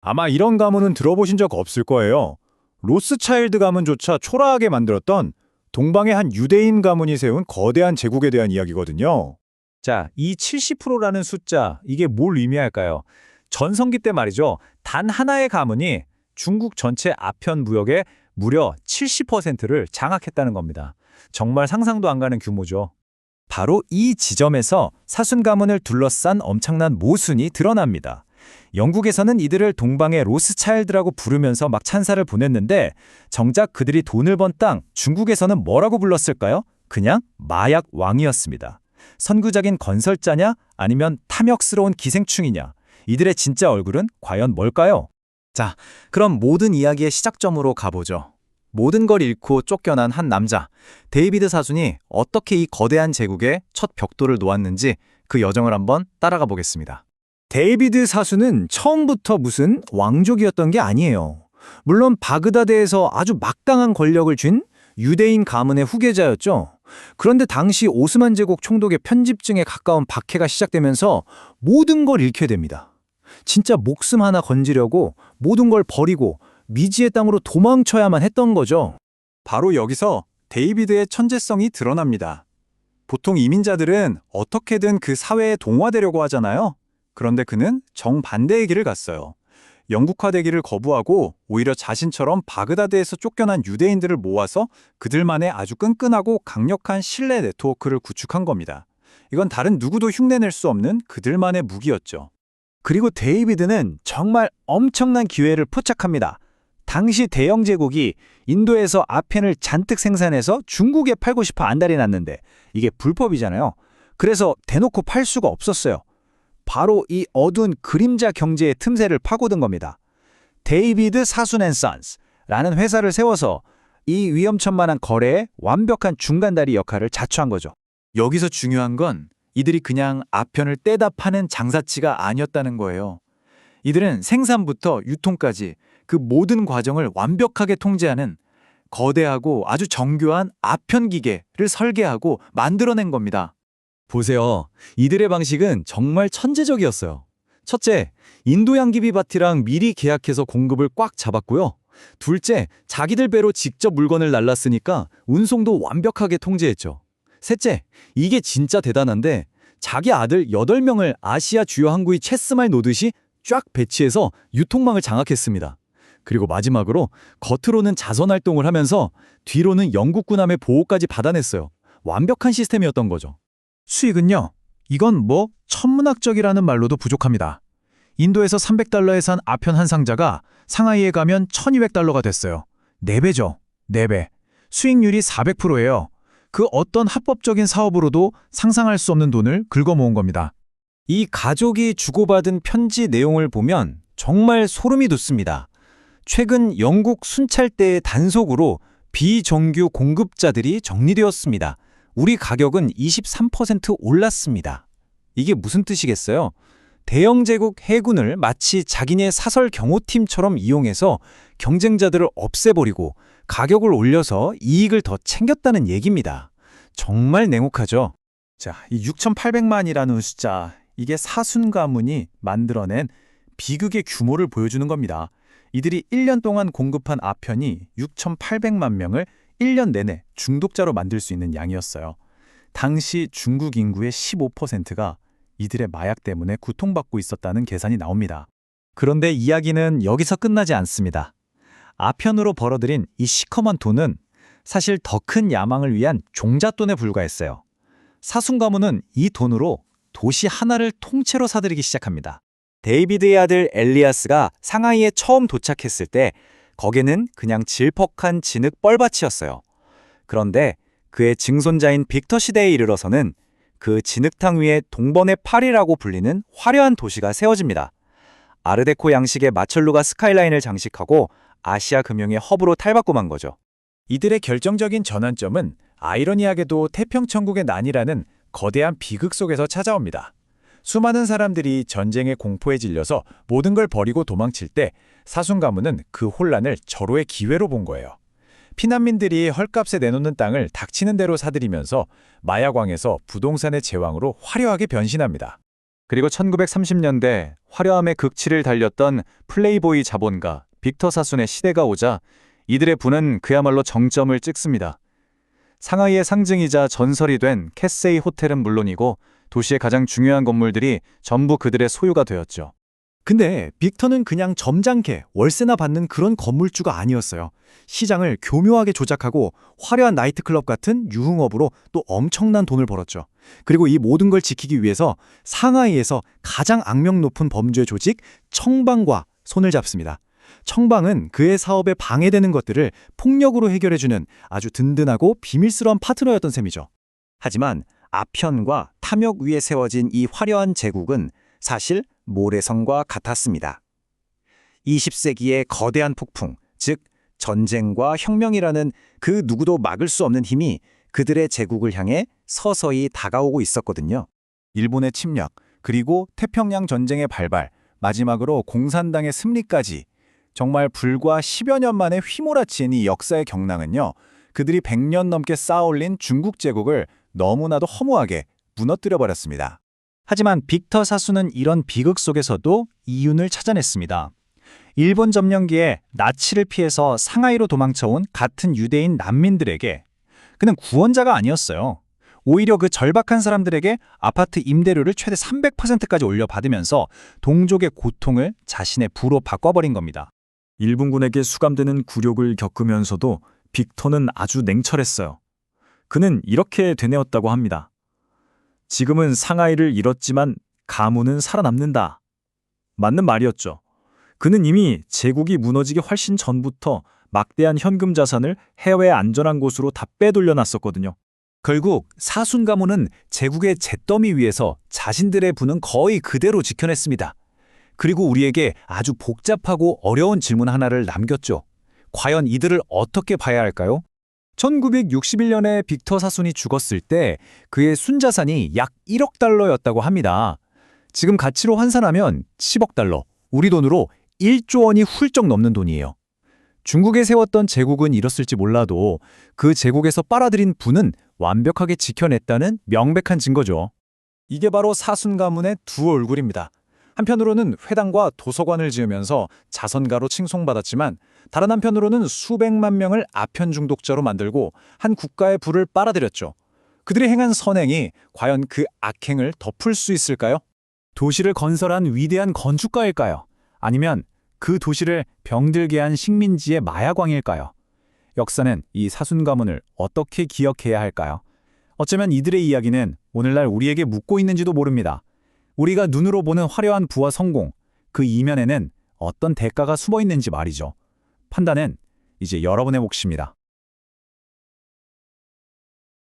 아마 이런 가문은 들어보신 적 없을 거예요. 로스차일드 가문조차 초라하게 만들었던 동방의 한 유대인 가문이 세운 거대한 제국에 대한 이야기거든요. 자, 이 70%라는 숫자, 이게 뭘 의미할까요? 전성기 때 말이죠. 단 하나의 가문이 중국 전체 아편 무역의 무려 70%를 장악했다는 겁니다. 정말 상상도 안 가는 규모죠. 바로 이 지점에서 사순 가문을 둘러싼 엄청난 모순이 드러납니다. 영국에서는 이들을 동방의 로스차일드라고 부르면서 막 찬사를 보냈는데 정작 그들이 돈을 번 땅 중국에서는 뭐라고 불렀을까요? 그냥 마약 왕이었습니다. 선구적인 건설자냐 아니면 탐욕스러운 기생충이냐? 이들의 진짜 얼굴은 과연 뭘까요? 자, 그럼 모든 이야기의 시작점으로 가보죠. 모든 걸 잃고 쫓겨난 한 남자, 데이비드 사순이 어떻게 이 거대한 제국에 첫 벽돌을 놓았는지 그 여정을 한번 따라가 보겠습니다. 데이비드 사순은 처음부터 무슨 왕족이었던 게 아니에요. 물론 바그다드에서 아주 막강한 권력을 쥔 유대인 가문의 후계자였죠. 그런데 당시 오스만 제국 총독의 편집증에 가까운 박해가 시작되면서 모든 걸 잃게 됩니다. 진짜 목숨 하나 건지려고 모든 걸 버리고 미지의 땅으로 도망쳐야만 했던 거죠. 바로 여기서 데이비드의 천재성이 드러납니다. 보통 이민자들은 어떻게든 그 사회에 동화되려고 하잖아요. 그런데 그는 정반대의 길을 갔어요. 영국화되기를 거부하고 오히려 자신처럼 바그다드에서 쫓겨난 유대인들을 모아서 그들만의 아주 끈끈하고 강력한 신뢰 네트워크를 구축한 겁니다. 이건 다른 누구도 흉내낼 수 없는 그들만의 무기였죠. 그리고 데이비드는 정말 엄청난 기회를 포착합니다. 당시 대영 제국이 인도에서 아펜을 잔뜩 생산해서 중국에 팔고 싶어 안달이 났는데 이게 불법이잖아요. 그래서 대놓고 팔 수가 없었어요. 바로 이 어두운 그림자 경제의 틈새를 파고든 겁니다. 데이비드 사순 앤 선스라는 회사를 세워서 이 위험천만한 거래에 완벽한 중간다리 역할을 자처한 거죠. 여기서 중요한 건 이들이 그냥 아편을 떼다 파는 장사치가 아니었다는 거예요. 이들은 생산부터 유통까지 그 모든 과정을 완벽하게 통제하는 거대하고 아주 정교한 아편 기계를 설계하고 만들어낸 겁니다. 보세요. 이들의 방식은 정말 천재적이었어요. 첫째, 인도 양귀비밭이랑 미리 계약해서 공급을 꽉 잡았고요. 둘째, 자기들 배로 직접 물건을 날랐으니까 운송도 완벽하게 통제했죠. 셋째, 이게 진짜 대단한데 자기 아들 8명을 아시아 주요 항구의 체스말 놓듯이 쫙 배치해서 유통망을 장악했습니다. 그리고 마지막으로 겉으로는 자선 활동을 하면서 뒤로는 영국 군함의 보호까지 받아냈어요. 완벽한 시스템이었던 거죠. 수익은요? 이건 뭐 천문학적이라는 말로도 부족합니다. 인도에서 300달러에 산 아편 한 상자가 상하이에 가면 1200달러가 됐어요. 4배죠. 4배. 수익률이 400%예요. 그 어떤 합법적인 사업으로도 상상할 수 없는 돈을 긁어모은 겁니다. 이 가족이 주고받은 편지 내용을 보면 정말 소름이 돋습니다. 최근 영국 순찰대의 단속으로 비정규 공급자들이 정리되었습니다. 우리 가격은 23% 올랐습니다. 이게 무슨 뜻이겠어요? 대영 제국 해군을 마치 자기네 사설 경호팀처럼 이용해서 경쟁자들을 없애버리고 가격을 올려서 이익을 더 챙겼다는 얘기입니다. 정말 냉혹하죠? 자, 이 6,800만이라는 숫자, 이게 사순 가문이 만들어낸 비극의 규모를 보여주는 겁니다. 이들이 1년 동안 공급한 아편이 6,800만 명을 1년 내내 중독자로 만들 수 있는 양이었어요. 당시 중국 인구의 15%가 이들의 마약 때문에 고통받고 있었다는 계산이 나옵니다. 그런데 이야기는 여기서 끝나지 않습니다. 아편으로 벌어들인 이 시커먼 돈은 사실 더 큰 야망을 위한 종잣돈에 불과했어요. 사순 가문은 이 돈으로 도시 하나를 통째로 사들이기 시작합니다. 데이비드의 아들 엘리아스가 상하이에 처음 도착했을 때 거기는 그냥 질퍽한 진흙 뻘밭이었어요. 그런데 그의 증손자인 빅터 시대에 이르러서는 그 진흙탕 위에 동번의 파리라고 불리는 화려한 도시가 세워집니다. 아르데코 양식의 마철루가 스카이라인을 장식하고 아시아 금융의 허브로 탈바꿈한 거죠. 이들의 결정적인 전환점은 아이러니하게도 태평천국의 난이라는 거대한 비극 속에서 찾아옵니다. 수많은 사람들이 전쟁의 공포에 질려서 모든 걸 버리고 도망칠 때 사순 가문은 그 혼란을 절호의 기회로 본 거예요. 피난민들이 헐값에 내놓는 땅을 닥치는 대로 사들이면서 마약왕에서 부동산의 제왕으로 화려하게 변신합니다. 그리고 1930년대 화려함의 극치를 달렸던 플레이보이 자본가 빅터 사순의 시대가 오자 이들의 부는 그야말로 정점을 찍습니다. 상하이의 상징이자 전설이 된 캐세이 호텔은 물론이고 도시의 가장 중요한 건물들이 전부 그들의 소유가 되었죠. 근데 빅터는 그냥 점잖게 월세나 받는 그런 건물주가 아니었어요. 시장을 교묘하게 조작하고 화려한 나이트클럽 같은 유흥업으로 또 엄청난 돈을 벌었죠. 그리고 이 모든 걸 지키기 위해서 상하이에서 가장 악명 높은 범죄 조직 청방과 손을 잡습니다. 청방은 그의 사업에 방해되는 것들을 폭력으로 해결해주는 아주 든든하고 비밀스러운 파트너였던 셈이죠. 하지만 아편과 탐욕 위에 세워진 이 화려한 제국은 사실 모래성과 같았습니다. 20세기의 거대한 폭풍, 즉 전쟁과 혁명이라는 그 누구도 막을 수 없는 힘이 그들의 제국을 향해 서서히 다가오고 있었거든요. 일본의 침략, 그리고 태평양 전쟁의 발발, 마지막으로 공산당의 승리까지 정말 불과 10여 년 만에 휘몰아친 이 역사의 경랑은요. 그들이 100년 넘게 쌓아올린 중국 제국을 너무나도 허무하게 무너뜨려버렸습니다. 하지만 빅터 사수는 이런 비극 속에서도 이윤을 찾아냈습니다. 일본 점령기에 나치를 피해서 상하이로 도망쳐온 같은 유대인 난민들에게 그는 구원자가 아니었어요. 오히려 그 절박한 사람들에게 아파트 임대료를 최대 300%까지 올려받으면서 동족의 고통을 자신의 부로 바꿔버린 겁니다. 일본군에게 수감되는 굴욕을 겪으면서도 빅터는 아주 냉철했어요. 그는 이렇게 되뇌었다고 합니다. 지금은 상하이를 잃었지만 가문은 살아남는다. 맞는 말이었죠. 그는 이미 제국이 무너지기 훨씬 전부터 막대한 현금 자산을 해외 안전한 곳으로 다 빼돌려놨었거든요. 결국 사순 가문은 제국의 잿더미 위에서 자신들의 부는 거의 그대로 지켜냈습니다. 그리고 우리에게 아주 복잡하고 어려운 질문 하나를 남겼죠. 과연 이들을 어떻게 봐야 할까요? 1961년에 빅터 사순이 죽었을 때 그의 순자산이 약 1억 달러였다고 합니다. 지금 가치로 환산하면 10억 달러, 우리 돈으로 1조 원이 훌쩍 넘는 돈이에요. 중국에 세웠던 제국은 잃었을지 몰라도 그 제국에서 빨아들인 부는 완벽하게 지켜냈다는 명백한 증거죠. 이게 바로 사순 가문의 두 얼굴입니다. 한편으로는 회당과 도서관을 지으면서 자선가로 칭송받았지만 다른 한편으로는 수백만 명을 아편 중독자로 만들고 한 국가의 부를 빨아들였죠. 그들이 행한 선행이 과연 그 악행을 덮을 수 있을까요? 도시를 건설한 위대한 건축가일까요? 아니면 그 도시를 병들게 한 식민지의 마약왕일까요? 역사는 이 사순 가문을 어떻게 기억해야 할까요? 어쩌면 이들의 이야기는 오늘날 우리에게 묻고 있는지도 모릅니다. 우리가 눈으로 보는 화려한 부와 성공, 그 이면에는 어떤 대가가 숨어 있는지 말이죠. 판단은 이제 여러분의 몫입니다.